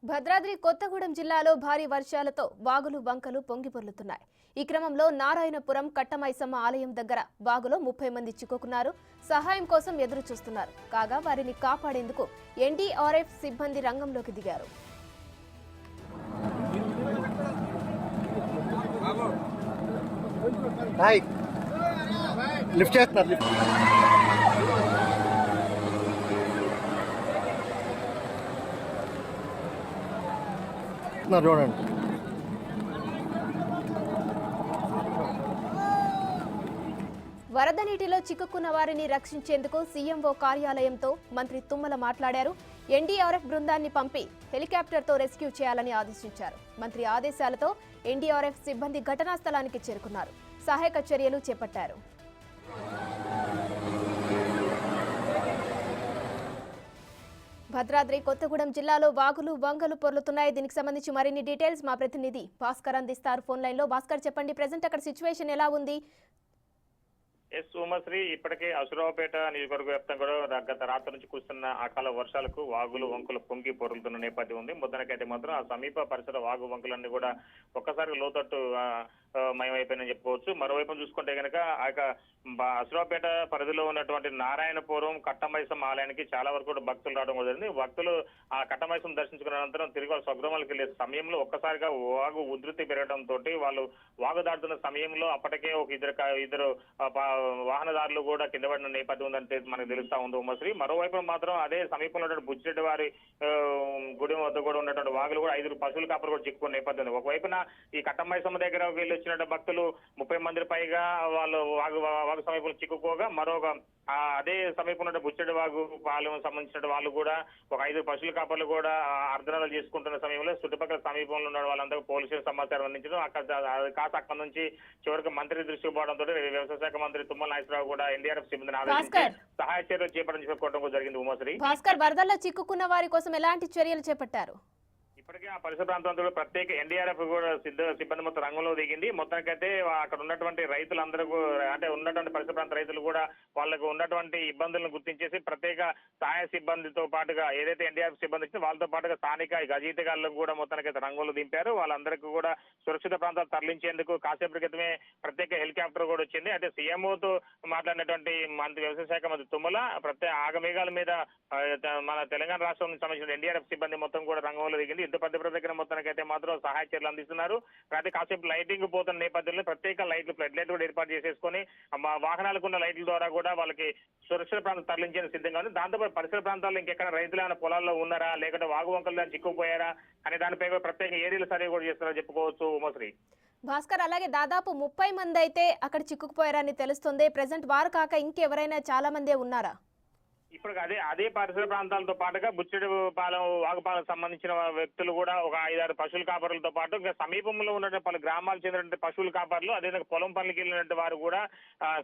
భద్రాద్రి కొత్తగూడెం జిల్లాలో భారీ వర్షాలతో వాగులు వంకలు పొంగిపొర్లుతున్నాయి. ఈ క్రమంలో నారాయణపురం కట్టమైసమ్మ ఆలయం దగ్గర వాగులో 30 మంది చిక్కుకున్నారు. సహాయం కోసం ఎదురు చూస్తున్నారు. కాగా వారిని కాపాడేందుకు ఎన్డీఆర్ఎఫ్ సిబ్బంది రంగంలోకి దిగారు. లిఫ్ట్ చేస్తున్నారు. చూడండి. వరద నీటిలో చిక్కుకున్న వారిని రక్షించేందుకు సీఎంఓ కార్యాలయంతో మంత్రి తుమ్మల మాట్లాడారు. ఎన్డీఆర్ఎఫ్ బృందాన్ని పంపి హెలికాప్టర్తో రెస్క్యూ చేయాలని ఆదేశించారు. మంత్రి ఆదేశాలతో ఎన్డీఆర్ఎఫ్ సిబ్బంది ఘటనా స్థలానికి చేరుకున్నారు. సహాయక చర్యలు చేపట్టారు. భద్రాద్రి కొత్తగూడెం జిల్లాలో వాగులు వంకలు పొర్లుతున్నాయి. దీనికి సంబంధించి మరిన్ని డీటెయిల్స్ మా ప్రతినిధి భాస్కర్ అందిస్తారు ఫోన్ లైన్ లో. భాస్కర్, చెప్పండి, ప్రెజెంట్ అక్కడ సిచ్యువేషన్ ఎలా ఉంది? ఎస్ ఉమాశ్రీ, ఇప్పటికే అసురావుపేట నియోజకవర్గ వ్యాప్తంగా కూడా గత రాత్రి నుంచి కురుస్తున్న అకాల వర్షాలకు వాగులు వంకులు పొంగి పొరులుతున్న నేపథ్యం ఉంది. మొదటికైతే మాత్రం ఆ సమీప పరిసర వాగు వంకులన్నీ కూడా ఒక్కసారి లోతట్టు మయమైపోయిందని చెప్పుకోవచ్చు. మరోవైపు చూసుకుంటే కనుక ఆ యొక్క అసురావుపేట పరిధిలో ఉన్నటువంటి నారాయణపురం కట్టమైసమ్మ ఆలయానికి చాలా వరకు కూడా భక్తులు రావడం జరిగింది. భక్తులు ఆ కట్టమైసం దర్శించుకున్న అనంతరం తిరిగి వాళ్ళ స్వగ్రామాలకు వెళ్లే సమయంలో ఒక్కసారిగా వాగు ఉధృతి పెరగడంతో వాళ్ళు వాగు దాటుతున్న సమయంలో అప్పటికే ఒక ఇద్దరు వాహనదారులు కూడా కింద పడిన నేపథ్యం ఉందంటే మనకు తెలుస్తా ఉంది ఉమ్మశ్రీ. మరోవైపు మాత్రం అదే సమీపంలో ఉన్నటువంటి బుచ్చిరెడ్డి వారి గుడి వద్ద కూడా ఉన్నటువంటి వాగులు కూడా 5 పశువుల కాపలు కూడా చిక్కుకున్న నేపథ్యం ఉంది. ఒకవైపున ఈ కట్టమైసమ్మ దగ్గర వెళ్ళి వచ్చిన భక్తులు 30 మంది పైగా వాళ్ళు వాగు సమీపంలో చిక్కుకోగా మరొక అదే సమీపంలో బుచ్చిరెడ్డి వాగు పాలెం సంబంధించిన వాళ్ళు కూడా ఒక 5 పశువుల కాపర్లు కూడా అర్ధనాలు చేసుకుంటున్న సమయంలో చుట్టుపక్కల సమీపంలో ఉన్న వాళ్ళందరూ పోలీసులు సమాచారం అందించడం కాస్త అక్కడ నుంచి చివరికి మంత్రి దృష్టికి పోవడంతో వ్యవసాయ శాఖ మంత్రి తుమ్మల నాగేశ్వరరావు కూడా ఎన్డీఆర్ఎఫ్ సిబ్బందిని ఆదేశించి సహాయ చర్యలు చేపట్టడం చెప్పుకోవడం జరిగింది. ఉమాశ్రీ, భాస్కర్, వరదల్లో చిక్కుకున్న వారి కోసం ఎలాంటి చర్యలు చేపట్టారు? ఇప్పటికే ఆ పరిసర ప్రాంతాల్లో ప్రత్యేక ఎన్డీఆర్ఎఫ్ కూడా సిబ్బంది మొత్తం రంగంలో దిగింది. మొత్తానికైతే అక్కడ ఉన్నటువంటి రైతులందరూ అంటే ఉన్నటువంటి పరిసర ప్రాంత రైతులు కూడా వాళ్ళకు ఉన్నటువంటి ఇబ్బందులను గుర్తించేసి ప్రత్యేక సహాయ సిబ్బందితో పాటుగా ఏదైతే ఎన్డీఆర్ఎఫ్ సిబ్బంది ఇచ్చిందో వాళ్ళతో పాటుగా స్థానిక గజయితగాళ్లకు కూడా మొత్తానికైతే రంగంలో దింపారు. వాళ్ళందరికీ కూడా సురక్షిత ప్రాంతాలు తరలించేందుకు కాసేపటి క్రితమే ప్రత్యేక హెలికాప్టర్ కూడా వచ్చింది. అయితే సీఎంఓతో మాట్లాడినటువంటి మంత్రి వ్యవసాయ శాఖ మంత్రి తుమ్మల ప్రత్యేక ఆగమేఘాల మీద మన తెలంగాణ రాష్ట్రం సంబంధించిన ఎన్డీఆర్ఎఫ్ సిబ్బంది మొత్తం కూడా రంగంలో దిగింది. పెద్ద దగ్గర మొత్తానికైతే మాత్రం సహాయ చర్యలు అందిస్తున్నారు. ప్రతి కాసేపు లైటింగ్ పోతున్న నేపథ్యంలో ప్రత్యేక ఫ్లడ్ లైట్ కూడా ఏర్పాటు చేసేసుకొని వాహనాలకు ఉన్న లైట్ల ద్వారా కూడా వాళ్ళకి సురక్షిత ప్రాంతం తరలించేందుకు సిద్ధంగా ఉంది. దాంతోపాటు పరిసర ప్రాంతాల్లో ఇంకెక్కడ రైతులు ఏమైనా పొలాల్లో ఉన్నారా లేకపోతే వాగు వంకలు చిక్కుపోయారా అనే దానిపై ప్రత్యేక ఏరియాల సర్వే కూడా చేస్తున్నారని చెప్పుకోవచ్చు. ఉమాశ్రీ, భాస్కర్, అలాగే దాదాపు 30 మంది అయితే అక్కడ చిక్కుకుపోయారని తెలుస్తుంది. ప్రెసెంట్ వారు కాక ఇంకెవరైనా చాలా మందే ఉన్నారా? ఇప్పుడు అదే పరిసర ప్రాంతాలతో పాటుగా బుచ్చిరెడ్డిపాలెం వాగుపాలకు సంబంధించిన వ్యక్తులు కూడా ఒక 5-6 పశువుల కాపరులతో పాటు ఇంకా సమీపంలో ఉన్నటువంటి పలు గ్రామాలు చెందినటువంటి పశువుల కాపర్లు అదేవిధంగా పొలం పనులకి వెళ్ళినటువంటి వారు కూడా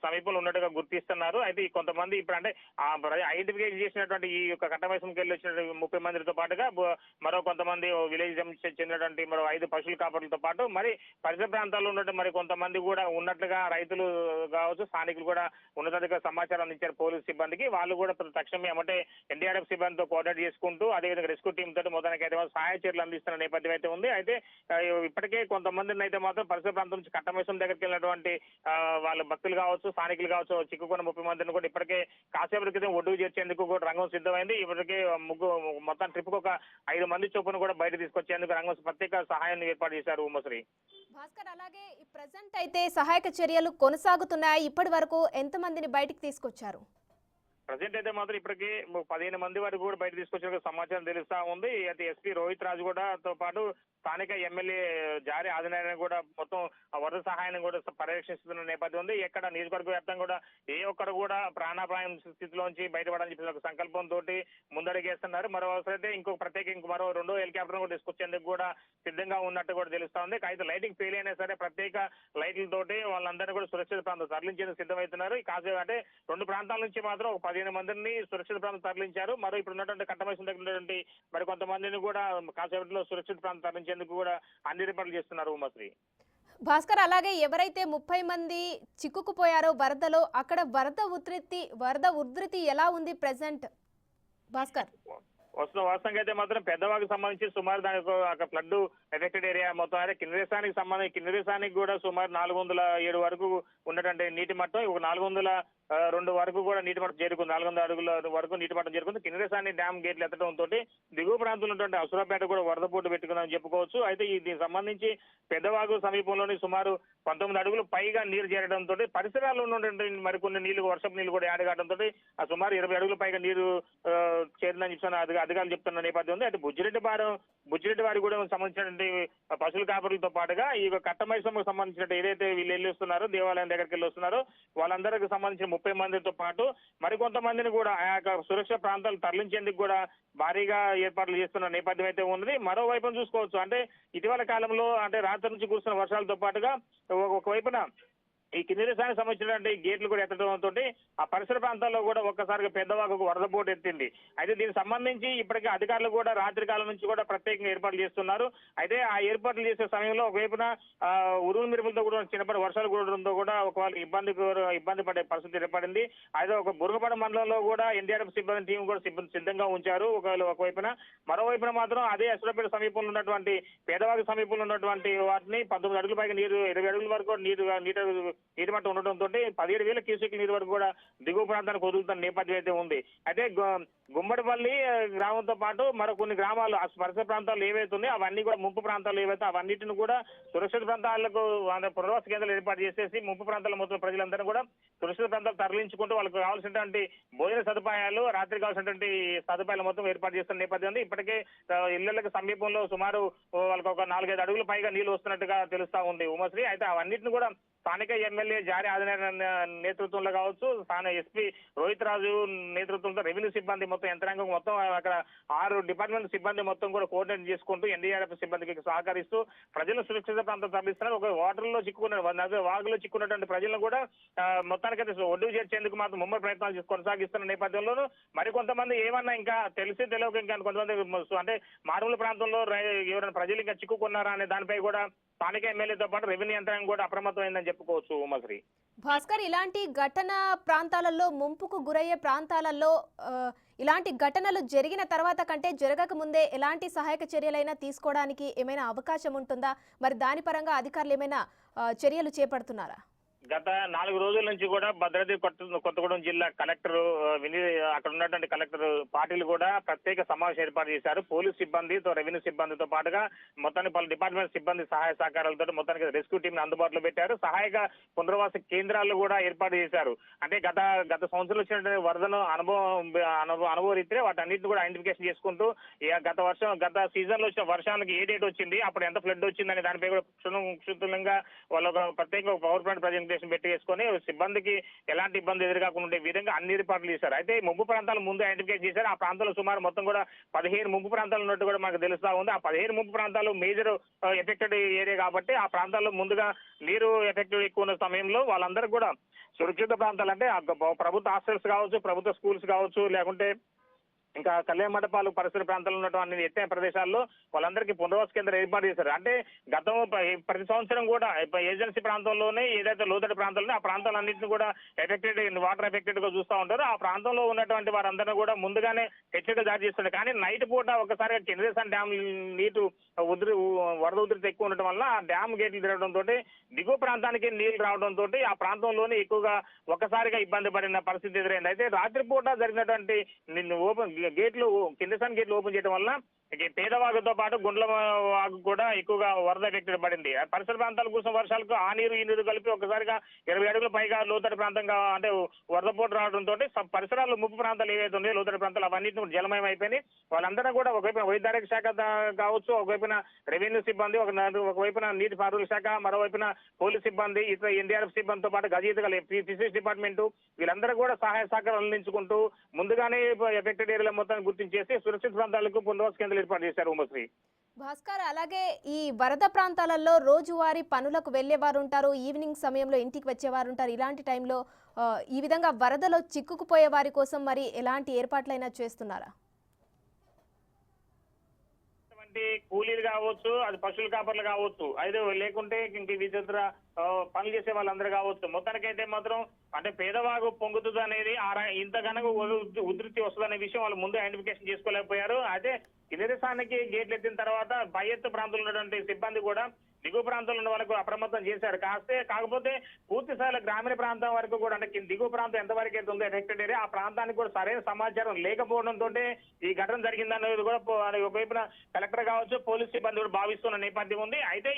సమీపంలో ఉన్నట్టుగా గుర్తిస్తున్నారు. అయితే కొంతమంది ఇప్పుడు అంటే ఐడెంటిఫై చేసినటువంటి ఈ యొక్క కట్టమైసంకి వెళ్ళి వచ్చిన 30 మందితో పాటుగా మరో కొంతమంది విలేజ్ చెందినటువంటి మరో 5 పశువుల కాపర్లతో పాటు మరి పరిసర ప్రాంతాల్లో ఉన్నటువంటి మరి కొంతమంది కూడా ఉన్నట్లుగా రైతులు కావచ్చు స్థానికులు కూడా ఉన్నతాధికారులు సమాచారం అందించారు పోలీసు సిబ్బందికి. వాళ్ళు కూడా తక్షణమే అంటే ఎన్డీఆర్ఎఫ్ సిబ్బందితో కోఆర్డినేట్ చేసుకుంటూ అదేవిధంగా రెస్క్యూ టీమ్ తోటి మొదలైతే సహాయ చర్యలు అందిస్తున్న నేపథ్యం అయితే ఉంది. అయితే ఇప్పటికే కొంతమందిని అయితే మాత్రం పరిసర ప్రాంతం నుంచి కట్టమైసం దగ్గరికి వెళ్ళినటువంటి వాళ్ళ భక్తులు కావచ్చు స్థానికులు కావచ్చు చిక్కుకున్న 30 మందిని కూడా ఇప్పటికే కాసేపటి క్రితం ఒడ్డుకు చేర్చేందుకు కూడా రంగం సిద్ధమైంది. ఇప్పటికే మొత్తం ట్రిప్ కు ఒక 5 మంది చొప్పున కూడా బయట తీసుకొచ్చేందుకు రంగం ప్రత్యేక సహాయాన్ని ఏర్పాటు చేశారు. ఉమ్మశ్రీ, భాస్కర్, అలాగే ప్రెసెంట్ అయితే సహాయక చర్యలు కొనసాగుతున్నాయి. ఇప్పటి వరకు ఎంత మందిని బయటికి తీసుకొచ్చారు? ప్రజెంట్ అయితే మాత్రం ఇప్పటికీ 15 మంది వరకు కూడా బయట తీసుకొచ్చిన సమాచారం తెలుస్తా ఉంది. అయితే ఎస్పీ రోహిత్ రాజు కూడా తో పాటు స్థానిక ఎమ్మెల్యే జారీ ఆదినారాయణ కూడా మొత్తం వరద సహాయాన్ని కూడా పర్యవేక్షిస్తున్న నేపథ్యం ఉంది. ఎక్కడ నియోజకవర్గ వ్యాప్తంగా కూడా ఏ ఒక్కరు కూడా ప్రాణాపాయం స్థితిలోంచి బయటపడాలని చెప్పి ఒక సంకల్పంతో ముందడుగేస్తున్నారు. మరో అవసరమైతే మరో 2వ హెలికాప్టర్ కూడా తీసుకొచ్చేందుకు కూడా సిద్ధంగా ఉన్నట్టు కూడా తెలుస్తా ఉంది. అయితే లైటింగ్ ఫెయిల్ అయినా సరే ప్రత్యేక లైట్లతోటి వాళ్ళందరినీ కూడా సురక్షిత ప్రాంతం తరలించేందుకు సిద్ధమవుతున్నారు. కాసేపు అంటే 2 ప్రాంతాల నుంచి మాత్రం 15 మందిని సురక్షిత ప్రాంతం తరలించారు. మరో ఇప్పుడు ఉన్నటువంటి కట్టమైసం దగ్గర ఉన్నటువంటి మరి కొంతమందిని కూడా కాసేపట్లో సురక్షిత ప్రాంతం తరలించేందుకు కూడా అన్ని ఏర్పాట్లు చేస్తున్నారు. ఉమాశ్రీ, భాస్కర్, అలాగే ఎవరైతే 30 మంది చిక్కుకుపోయారో వరదలో అక్కడ వరద ఉధృతి ఎలా ఉంది ప్రెసెంట్? భాస్కర్, వాస్తవంగా అయితే మాత్రం పెద్దవాళ్ళకి సంబంధించి సుమారు దానికి ఒక ఫ్లడ్ ఎఫెక్టెడ్ ఏరియా మొత్తం అయితే కిన్నెరసానికి కూడా సుమారు 407 వరకు ఉన్నటువంటి నీటి మట్టం, ఒక 402 వరకు కూడా నీటి మట్టం చేరుకుంది. 400 అడుగుల వరకు నీటి మట్టం చేరుకుంది. కిన్నెరసాని డ్యామ్ గేట్లు ఎత్తడంతో దిగువ ప్రాంతంలో ఉన్నటువంటి అసురాపేట కూడా వరద పోటు పెట్టుకుందని చెప్పుకోవచ్చు. అయితే దీనికి సంబంధించి పెద్దవాగు సమీపంలోని సుమారు 19 అడుగులు పైగా నీరు చేరడంతో పరిసరాల్లో ఉన్నటువంటి మరికొన్ని నీళ్లు, వర్షపు నీళ్లు కూడా యాడ్ కావడంతో ఆ సుమారు 20 అడుగుల పైగా నీరు చేరిందని చెప్తున్న అధికారులు చెప్తున్న నేపథ్యం ఉంది. అయితే బుజ్జిరెడ్డి వారి కూడా సంబంధించినటువంటి పశువుల కాపరులతో పాటుగా ఈ కట్టమైసమ్మకు సంబంధించిన ఏదైతే వీళ్ళు వెళ్ళి వస్తున్నారో, దేవాలయం దగ్గరికి వెళ్ళి వస్తున్నారో వాళ్ళందరికి సంబంధించిన 30 మందితో పాటు మరికొంతమందిని కూడా ఆ యొక్క సురక్షిత ప్రాంతాలు తరలించేందుకు కూడా భారీగా ఏర్పాట్లు చేస్తున్న నేపథ్యం అయితే ఉన్నది. మరోవైపున చూసుకోవచ్చు, అంటే ఇటీవల కాలంలో అంటే రాత్రి నుంచి కురుస్తున్న వర్షాలతో పాటుగా ఒకవైపున ఈ కిన్నెరసానికి సంబంధించినటువంటి గేట్లు కూడా ఎత్తడంతో ఆ పరిసర ప్రాంతాల్లో కూడా ఒక్కసారిగా పెద్దవాగు వరద పోటు ఎత్తింది. అయితే దీనికి సంబంధించి ఇప్పటికే అధికారులు కూడా రాత్రి కాలం నుంచి కూడా ప్రత్యేకంగా ఏర్పాట్లు చేస్తున్నారు. అయితే ఆ ఏర్పాట్లు చేసే సమయంలో ఒకవైపున ఉరుములు మెరుపులతో కూడా చిన్నపాటి వర్షాలు కూడడంతో కూడా ఒకవేళ ఇబ్బంది పడే పరిస్థితి ఏర్పడింది. అయితే ఒక బురగపడ మండలంలో కూడా ఎన్డీఆర్ఎఫ్ సిబ్బంది టీం కూడా సిద్ధంగా ఉంచారు. ఒకవైపున మరోవైపున మాత్రం అదే అసురపేట సమీపంలో ఉన్నటువంటి పేదవాగు సమీపంలో ఉన్నటువంటి వాటిని 19 అడుగుల పైగా నీరు, 20 అడుగుల వరకు నీటి మట్టం ఉండటంతో 17,000 క్యూసెక్ల నీరు వరకు కూడా దిగువ ప్రాంతానికి వదులుతున్న నేపథ్యం అయితే ఉంది. అయితే గుమ్మడిపల్లి గ్రామంతో పాటు మరో కొన్ని గ్రామాలు పరిసర ప్రాంతాలు ఏవైతే ఉన్నాయో అవన్నీ కూడా ముంపు ప్రాంతాలు ఏవైతే అవన్నిటిని కూడా సురక్షిత ప్రాంతాలకు పునర్వాస కేంద్రాలు ఏర్పాటు చేసేసి ముంపు ప్రాంతాల మొత్తం ప్రజలందరూ కూడా సురక్షిత ప్రాంతాలు తరలించుకుంటూ వాళ్ళకి కావాల్సినటువంటి భోజన సదుపాయాలు, రాత్రి కావాల్సినటువంటి సదుపాయాలు మొత్తం ఏర్పాటు చేస్తున్న నేపథ్యం ఉంది. ఇప్పటికే ఇళ్లకు సమీపంలో సుమారు వాళ్ళకి ఒక 4-5 అడుగుల పైగా నీళ్లు వస్తున్నట్టుగా తెలుస్తా ఉంది ఉమాశ్రీ. అయితే అవన్నిటిని కూడా స్థానిక ఎమ్మెల్యే జారీ ఆదినారాయణ నేతృత్వంలో కావచ్చు, స్థానిక ఎస్పీ రోహిత్ రాజు నేతృత్వంలో రెవెన్యూ సిబ్బంది మొత్తం యంత్రాంగం మొత్తం అక్కడ 6 డిపార్ట్మెంట్ సిబ్బంది మొత్తం కూడా కోఆర్డినేట్ చేసుకుంటూ ఎన్డీఆర్ఎఫ్ సిబ్బందికి సహకరిస్తూ ప్రజలను సురక్షిత ప్రాంతం తరలిస్తున్నారు. ఒక వాగులో చిక్కున్నటువంటి ప్రజలను కూడా మొత్తానికైతే ఒడ్డు చేర్చేందుకు మాత్రం ముమ్మడి ప్రయత్నాలు కొనసాగిస్తున్న నేపథ్యంలోనూ మరికొంతమంది ఏమన్నా ఇంకా తెలియక ఇంకా కొంతమంది అంటే మారుమూల ప్రాంతంలో ఎవరైనా ప్రజలు ఇంకా చిక్కుకున్నారా అనే దానిపై కూడా స్థానిక ఎమ్మెల్యేతో పాటు రెవెన్యూ యంత్రాంగం కూడా అప్రమత్తమైందని చెప్పుకోవచ్చు ఉమాశ్రీ. భాస్కర్, ఇలాంటి ఘటన ప్రాంతాలలో, ముంపుకు గురయ్యే ప్రాంతాలలో ఇలాంటి ఘటనలు జరిగిన తర్వాత కంటే జరగక ముందే ఎలాంటి సహాయక చర్యలైనా తీసుకోవడానికి ఏమైనా అవకాశం ఉంటుందా? మరి దాని పరంగా అధికారులు ఏమైనా చర్యలు చేపడుతున్నారా? గత 4 రోజుల నుంచి కూడా భద్రాద్రి కొత్తగూడెం జిల్లా కలెక్టర్ అక్కడ ఉన్నటువంటి కలెక్టర్ పార్టీలు కూడా ప్రత్యేక సమావేశం ఏర్పాటు చేశారు. పోలీస్ సిబ్బందితో, రెవెన్యూ సిబ్బందితో పాటుగా మొత్తాన్ని పలు డిపార్ట్మెంట్ సిబ్బంది సహాయ సహకారాలతో మొత్తానికి రెస్క్యూ టీం అందుబాటులో పెట్టారు. సహాయక పునర్వాస కేంద్రాలు కూడా ఏర్పాటు చేశారు. అంటే గత సంవత్సరం వచ్చినటువంటి వరదను అనుభవ రీత్యా వాటన్నిటిని కూడా ఐడెంటిఫికేషన్ చేసుకుంటూ గత సీజన్ లో వచ్చిన వర్షానికి ఏ డేట్ వచ్చింది, అప్పుడు ఎంత ఫ్లడ్ వచ్చిందని దానిపై కూడా క్షుణ్ణంగా వాళ్ళు ఒక ప్రత్యేక పవర్ పాయింట్ ప్రజెంటేషన్ పెట్టి వేసుకొని సిబ్బందికి ఎలాంటి ఇబ్బంది ఎదురుకాకుండా ఉండే విధంగా అన్ని ఏర్పాట్లు చేశారు. అయితే ముంపు ప్రాంతాలు ముందు ఐడెంటిఫై చేశారు. ఆ ప్రాంతాల్లో సుమారు మొత్తం కూడా 15 ముంపు ప్రాంతాలు ఉన్నట్టు కూడా మనకు తెలుస్తా ఉంది. ఆ 15 ముంపు ప్రాంతాలు మేజర్ ఎఫెక్టెడ్ ఏరియా కాబట్టి ఆ ప్రాంతాల్లో ముందుగా నీరు ఎఫెక్టెడ్ ఎక్కువ ఉన్న సమయంలో వాళ్ళందరూ కూడా సురక్షిత ప్రాంతాలు అంటే ప్రభుత్వ హాస్టల్స్ కావచ్చు, ప్రభుత్వ స్కూల్స్ కావచ్చు, లేకుంటే ఇంకా కళ్యాణ మండపాలు పరిసర ప్రాంతాల్లో ఉన్నటువంటి ఎత్తైన ప్రదేశాల్లో వాళ్ళందరికీ పునర్వాస కేంద్రం ఏర్పాటు చేశారు. అంటే ప్రతి సంవత్సరం కూడా ఏజెన్సీ ప్రాంతంలోనే ఏదైతే లోతటి ప్రాంతాల్లో ఆ ప్రాంతాలన్నింటినీ కూడా వాటర్ ఎఫెక్టెడ్ గా చూస్తూ ఉంటారు. ఆ ప్రాంతంలో ఉన్నటువంటి వారందరినీ కూడా ముందుగానే హెచ్చరిక జారీ చేస్తారు. కానీ నైట్ పూట ఒకసారిగా కిన్నెరసాని డ్యామ్ నీటి వరద ఉధృతి ఎక్కువ ఉండటం వల్ల ఆ డ్యామ్ గేట్లు తిరగడంతో దిగువ ప్రాంతానికి నీళ్లు రావడంతో ఆ ప్రాంతంలోనే ఎక్కువగా ఒక్కసారిగా ఇబ్బంది పడిన పరిస్థితి ఎదురైంది. అయితే రాత్రిపూట జరిగినటువంటి కిన్నెరసాని గేట్లు ఓపెన్ చేయడం వల్ల పేదవాగుతో పాటు గుండ్ల వాగు కూడా ఎక్కువగా వరద ఎఫెక్టెడ్ పడింది. పరిసర ప్రాంతాల కోసం వర్షాలకు ఆ నీరు ఈ నీరు కలిపి ఒకసారిగా 20 అడుగుల పైగా లోతటి ప్రాంతంగా అంటే వరద పోటు రావడంతో పరిసరాలు ముప్పు ప్రాంతాలు ఏవైతే ఉన్నాయో లోతటి ప్రాంతాలు అవన్నింటినీ జలమయం అయిపోయినాయి. వాళ్ళందరూ కూడా ఒకవైపున వైద్యారోగ్య శాఖ కావచ్చు, ఒకవైపున రెవెన్యూ సిబ్బంది, ఒకవైపున నీటి పారుదల శాఖ, మరోవైపున పోలీస్ సిబ్బంది, ఇతర ఎన్డీఆర్ఎఫ్ సిబ్బందితో పాటు గజయితగల ఫిషరీస్ డిపార్ట్మెంట్ వీళ్ళందరూ కూడా సహాయ సహకారం అందించుకుంటూ ముందుగానే ఎఫెక్టెడ్ ఏరియాల మొత్తాన్ని గుర్తించేసి సురక్షిత ప్రాంతాలకు పునర్వాస కేంద్రాలు ఏర్పాటు చేశారు ఉమాశ్రీ. భాస్కర్, అలాగే ఈ వరద ప్రాంతాలలో రోజువారీ పనులకు వెళ్లేవారు ఉంటారు, ఈవినింగ్ సమయంలో ఇంటికి వచ్చేవారు ఉంటారు. ఇలాంటి టైంలో ఈ విధంగా వరదలో చిక్కుకుపోయే వారి కోసం మరి ఎలాంటి ఏర్పాట్లైనా చేస్తున్నారా? కూలీలు కావచ్చు, అది పశువుల కాపర్లు కావచ్చు, అయితే లేకుంటే ఇంక విచిత్ర పనులు చేసే వాళ్ళందరూ కావచ్చు. మొత్తానికైతే మాత్రం అంటే పేదవాగు పొంగుతుంది అనేది ఇంతగానో ఉధృతి వస్తుందనే విషయం వాళ్ళు ముందు ఐడెంటిఫికేషన్ చేసుకోలేకపోయారు. అయితే నిరసానికి గేట్లు ఎత్తిన తర్వాత పై ఎత్తు ప్రాంతంలో ఉన్నటువంటి సిబ్బంది కూడా దిగువ ప్రాంతంలో ఉన్న వాళ్ళకు అప్రమత్తం చేశారు. కాకపోతే పూర్తి స్థాయిలో గ్రామీణ ప్రాంతం వరకు కూడా అంటే దిగువ ప్రాంతం ఎంతవరకు అయితే ఉందో ఎఫెక్టెడ్ ఏరియా ఆ ప్రాంతానికి కూడా సరైన సమాచారం లేకపోవడంతో ఈ ఘటన జరిగిందనేది కూడా ఒకవైపున కలెక్టర్ కావచ్చు పోలీస్ సిబ్బంది కూడా భావిస్తున్న నేపథ్యం ఉంది. అయితే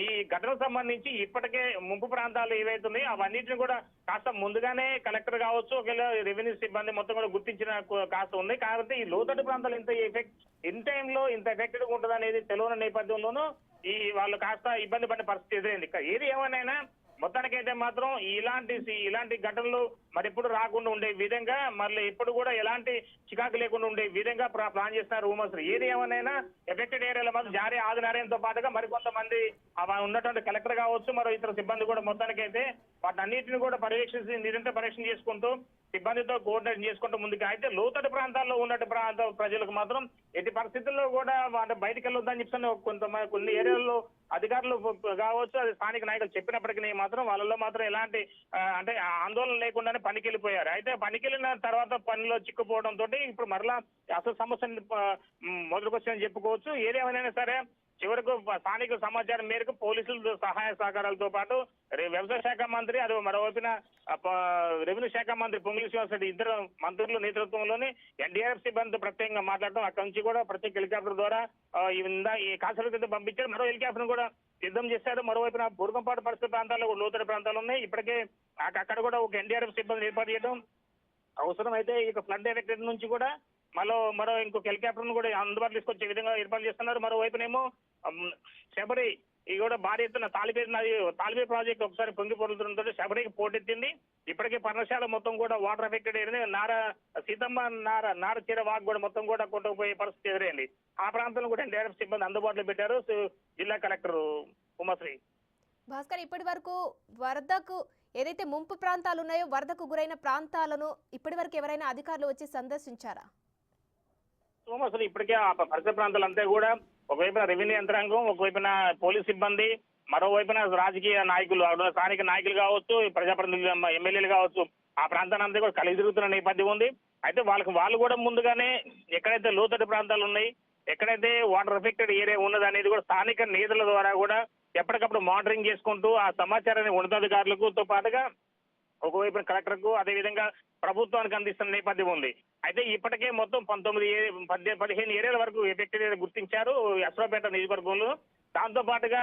ఈ ఘటనకు సంబంధించి ఇప్పటికే ముంపు ప్రాంతాలు ఏవైతున్నాయి అవన్నిటిని కూడా కాస్త ముందుగానే కలెక్టర్ కావచ్చు ఒకవేళ రెవెన్యూ సిబ్బంది మొత్తం కూడా గుర్తించిన కాస్త ఉంది. కాబట్టి ఈ లోతట్టు ప్రాంతాలు ఇన్ టైంలో ఇంత ఎఫెక్టెడ్ గా ఉంటుంది అనేది తెలియని నేపథ్యంలోనూ వాళ్ళు కాస్త ఇబ్బంది పడిన పరిస్థితి ఎదురైంది. ఏది ఏమైనా మొత్తానికైతే మాత్రం ఇలాంటి ఘటనలు మరి ఎప్పుడు రాకుండా ఉండే విధంగా మళ్ళీ ఎప్పుడు కూడా ఎలాంటి చికాకు లేకుండా ఉండే విధంగా ప్లాన్ చేస్తున్నారు ఉమాశ్రీ. ఏది ఏమైనా ఎఫెక్టెడ్ ఏరియాలో మాత్రం జారీ ఆదినారాయణతో పాటుగా మరికొంతమంది ఉన్నటువంటి కలెక్టర్ కావచ్చు మరో ఇతర సిబ్బంది కూడా మొత్తానికైతే వాటన్నిటిని కూడా నిరంతర పరీక్షణ చేసుకుంటూ సిబ్బందితో కోఆర్డినేట్ చేసుకుంటూ ముందుకు. అయితే లోతట్టు ప్రాంతాల్లో ఉన్నట్టు ప్రజలకు మాత్రం ఎట్టి పరిస్థితుల్లో కూడా అంటే బయటకు వెళ్ళొద్దని చెప్పి కొన్ని ఏరియాల్లో అధికారులు కావచ్చు అది స్థానిక నాయకులు చెప్పినప్పటికీ మాత్రం వాళ్ళలో మాత్రం ఎలాంటి అంటే ఆందోళన లేకుండానే పనికి వెళ్ళిపోయారు. అయితే పనికి వెళ్ళిన తర్వాత పనిలో చిక్కుపోవడంతో ఇప్పుడు మరలా అసలు సమస్యను మొదలుకొచ్చిందని చెప్పుకోవచ్చు. ఏదేమైనా సరే చివరకు స్థానిక సమాచారం మేరకు పోలీసుల సహాయ సహకారాలతో పాటు వ్యవసాయ శాఖ మంత్రి అది మరోవైపున రెవెన్యూ శాఖ మంత్రి పొంగులేటి శ్రీనివాసరెడ్డి ఇద్దరు మంత్రుల నేతృత్వంలోని ఎన్డీఆర్ఎఫ్ సిబ్బంది ప్రత్యేకంగా మాట్లాడటం అక్కడి నుంచి కూడా ప్రత్యేక హెలికాప్టర్ ద్వారా ఈ కాసరతో పంపించారు. మరో హెలికాప్టర్ కూడా సిద్ధం చేశారు. మరోవైపున బురగంపాడు పరిస్థితి ప్రాంతాల్లో లోతట్టు ప్రాంతాలు ఉన్నాయి. ఇప్పటికే అక్కడ కూడా ఒక ఎన్డీఆర్ఎఫ్ సిబ్బంది ఏర్పాటు చేయడం అవసరం. అయితే ఇక ఫ్లడ్ ఎఫెక్టెడ్ నుంచి కూడా మరో ఇంకొక హెలికాప్టర్ ను కూడా అందుబాటులో తీసుకొచ్చే విధంగా ఏర్పాటు చేస్తున్నారు. మరోవైపునేమో శబరి ఈ కూడా భారీ ఎత్తున తాలిపేరు ప్రాజెక్ట్ ఒకసారి పొంగి పొరుతుండటంతో శబరికి పోటెత్తింది. ఇప్పటికే పర్ణశాల మొత్తం కూడా వాటర్ ఎఫెక్టెడ్ అయింది. సీతమ్మ నార చీర వాక్ కూడా మొత్తం కూడా కొట్టుకుపోయే పరిస్థితి ఎదురైంది. ఆ ప్రాంతంలో కూడా డైరెక్ట్ సిబ్బంది అందుబాటులో పెట్టారు జిల్లా కలెక్టర్ ఉమాశ్రీ. భాస్కర్, ఇప్పటి వరకు వరదకు ఏదైతే ముంపు ప్రాంతాలు ఉన్నాయో వరదకు గురైన ప్రాంతాలను ఇప్పటి వరకు ఎవరైనా అధికారులు వచ్చి సందర్శించారా? అసలు ఇప్పటికే ఆ పరిసర ప్రాంతాలంతా కూడా ఒకవైపున రెవెన్యూ యంత్రాంగం ఒకవైపున పోలీస్ సిబ్బంది మరోవైపున రాజకీయ నాయకులు స్థానిక నాయకులు కావచ్చు ప్రజాప్రతినిధులు ఎమ్మెల్యేలు కావచ్చు ఆ ప్రాంతాన్ని అంతా కూడా కలిసి తిరుగుతున్న నేపథ్యం ఉంది. అయితే వాళ్ళు కూడా ముందుగానే ఎక్కడైతే లోతట్టు ప్రాంతాలు ఉన్నాయి ఎక్కడైతే వాటర్ ఎఫెక్టెడ్ ఏరియా ఉన్నది అనేది కూడా స్థానిక నేతల ద్వారా కూడా ఎప్పటికప్పుడు మానిటరింగ్ చేసుకుంటూ ఆ సమాచారాన్ని ఉన్నతాధికారులతో పాటుగా ఒకవైపు కలెక్టర్ కు అదేవిధంగా ప్రభుత్వానికి అందిస్తున్న నేపథ్యం ఉంది. అయితే ఇప్పటికే మొత్తం 15 ఏరియాల వరకు ఎఫెక్టెడ్ ఏరియా గుర్తించారు అశ్వపేట నియోజకవర్గంలో. దాంతో పాటుగా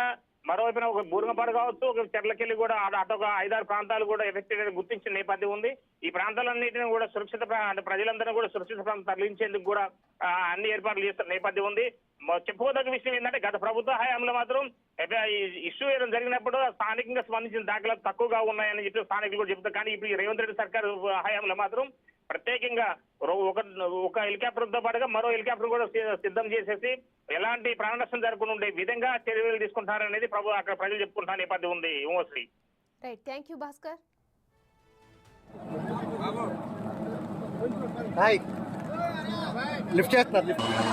మరోవైపున ఒక బూరంపాడు కావచ్చు ఒక చెర్లకెళ్ళి కూడా అటొక 5-6 ప్రాంతాలు కూడా ఎఫెక్టెడ్ ఏరియా గుర్తించిన నేపథ్యం ఉంది. ఈ ప్రాంతాలన్నింటినీ కూడా సురక్షిత అంటే ప్రజలందరూ కూడా సురక్షిత ప్రాంతం తరలించేందుకు కూడా అన్ని ఏర్పాట్లు చేస్తున్న నేపథ్యం ఉంది. చెప్పుకోదగ్గ విషయం ఏంటంటే గత ప్రభుత్వ హయాంలో మాత్రం ఇష్యూ ఏదైనా జరిగినప్పుడు స్థానికంగా స్పందించిన దాఖలాలు తక్కువగా ఉన్నాయని చెప్పి స్థానికులు కూడా చెబుతారు. కానీ ఇప్పుడు రేవంత్ రెడ్డి సర్కారు హయాంలో మాత్రం ప్రత్యేకంగా ఒక హెలికాప్టర్ తో పాటుగా మరో హెలికాప్టర్ కూడా సిద్ధం చేసేసి ఎలాంటి ప్రాణ నష్టం జరగకుండా ఉండే విధంగా చర్యలు తీసుకుంటారనేది అక్కడ ప్రజలు చెప్పుకుంటున్న నేపథ్యం ఉంది. Umashri. Right, thank you Bhaskar. Lift చేస్తున్నారు.